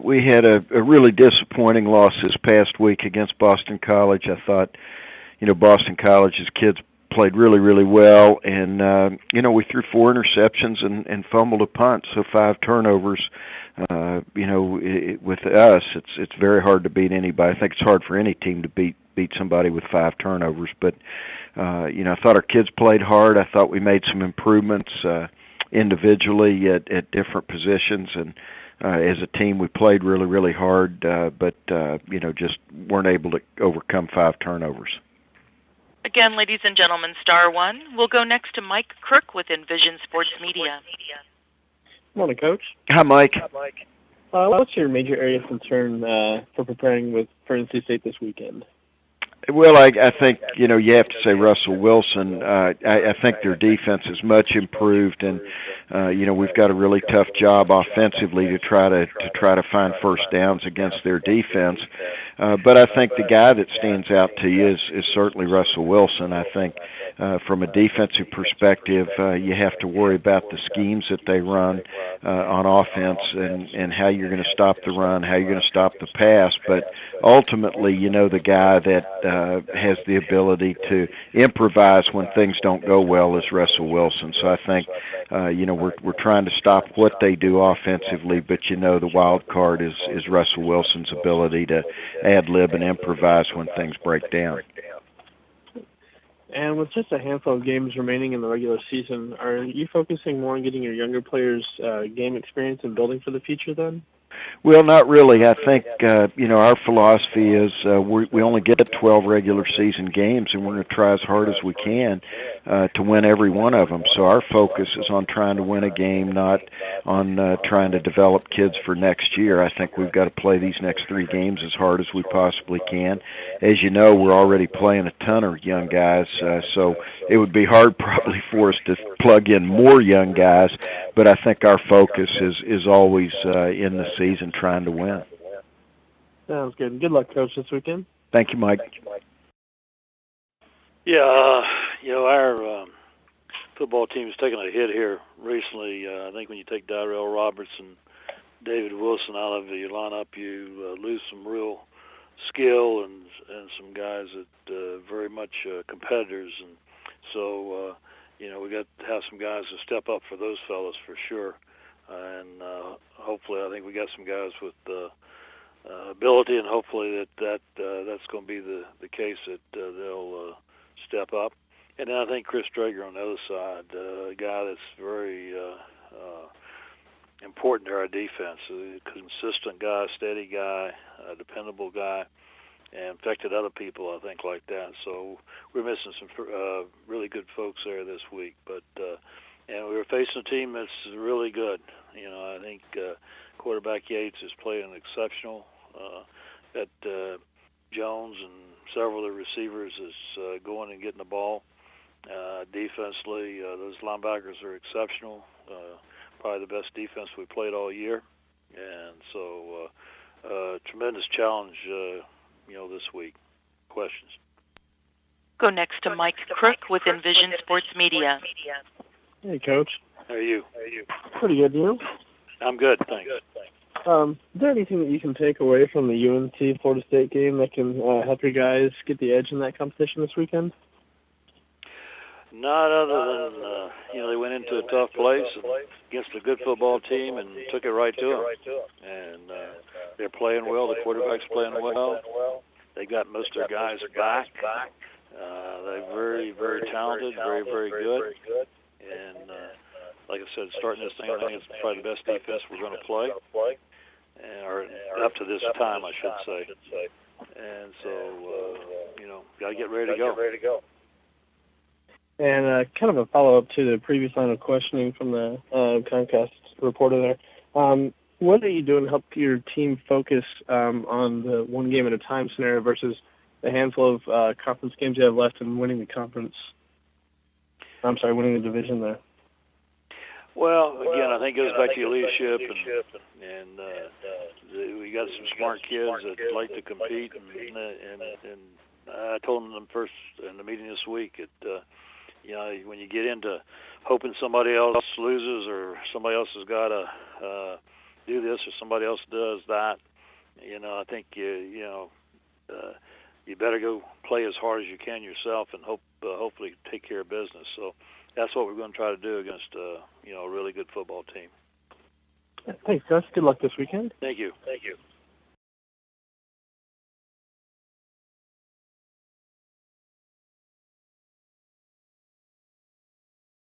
We had a really disappointing loss this past week against Boston College. I thought, Boston College's kids played really, really well, and we threw 4 interceptions and fumbled a punt, so 5 turnovers. With us, it's very hard to beat anybody. I think it's hard for any team to beat somebody with 5 turnovers. But I thought our kids played hard. I thought we made some improvements individually at different positions, and as a team, we played really, really hard. But just weren't able to overcome 5 turnovers. Again, ladies and gentlemen, *1. We'll go next to Mike Crook with Envision Sports Media. Good morning, Coach. Hi, Mike. What's your major area of concern for preparing for NC State this weekend? Well, I think, you have to say Russell Wilson. I think their defense is much improved, and we've got a really tough job offensively to try to find first downs against their defense. But I think the guy that stands out to you is certainly Russell Wilson. I think from a defensive perspective, you have to worry about the schemes that they run on offense and how you're going to stop the run, how you're going to stop the pass. But ultimately, the guy that has the ability to improvise when things don't go well is Russell Wilson. So I think, we're trying to stop what they do offensively, but the wild card is Russell Wilson's ability to ad-lib and improvise when things break down. And with just a handful of games remaining in the regular season, are you focusing more on getting your younger players game experience and building for the future then? Well, not really. I think, our philosophy is we only get 12 regular season games, and we're going to try as hard as we can to win every one of them. So our focus is on trying to win a game, not on trying to develop kids for next year. I think we've got to play these next 3 games as hard as we possibly can. As you know, we're already playing a ton of young guys, so it would be hard probably for us to plug in more young guys, but I think our focus is always in the season trying to win. Sounds good. Good luck, Coach, this weekend. Thank you, Mike. Yeah, our football team has taken a hit here recently. I think when you take Darrell Roberts and David Wilson out of your lineup, you lose some real skill and some guys that very much competitors. And so, we got to have some guys to step up for those fellas for sure. And hopefully, I think we got some guys with ability, and hopefully that's going to be the case that they'll step up. And then I think Chris Drager on the other side, a guy that's very important to our defense, a consistent guy, steady guy, a dependable guy, and affected other people, I think, like that. So we're missing some really good folks there this week, but. And we were facing a team that's really good. I think quarterback Yates is playing exceptional. Jones and several of the receivers is going and getting the ball. Defensively, those linebackers are exceptional. Probably the best defense we played all year. And so tremendous challenge, this week. Questions? Go next to Mike Crook with Envision Sports Media. Hey, Coach. How are you? Pretty good, you? I'm good, thanks. Is there anything that you can take away from the UNC Florida State game that can help your guys get the edge in that competition this weekend? Not other than, they went into a tough place against a good football team and took it right to them. And they're playing well. The quarterback's playing well. They got most of their guys back. They're very, very talented, very, very good. And like I said, starting this thing, I think it's probably the best defense we're going to play, or up to this time, I should say. And so, got to get ready to go. And kind of a follow-up to the previous line of questioning from the Comcast reporter there. What are you doing to help your team focus on the one game at a time scenario versus the handful of conference games you have left and winning the conference? Winning the division there. Well, again, I think it goes back to your leadership, and we got some smart kids that like to compete, and I told them first in the meeting this week that when you get into hoping somebody else loses or somebody else has got a do this or somebody else does that, I think you better go play as hard as you can yourself and hopefully take care of business. So that's what we're going to try to do against a really good football team. Thanks, Gus. Good luck this weekend. Thank you.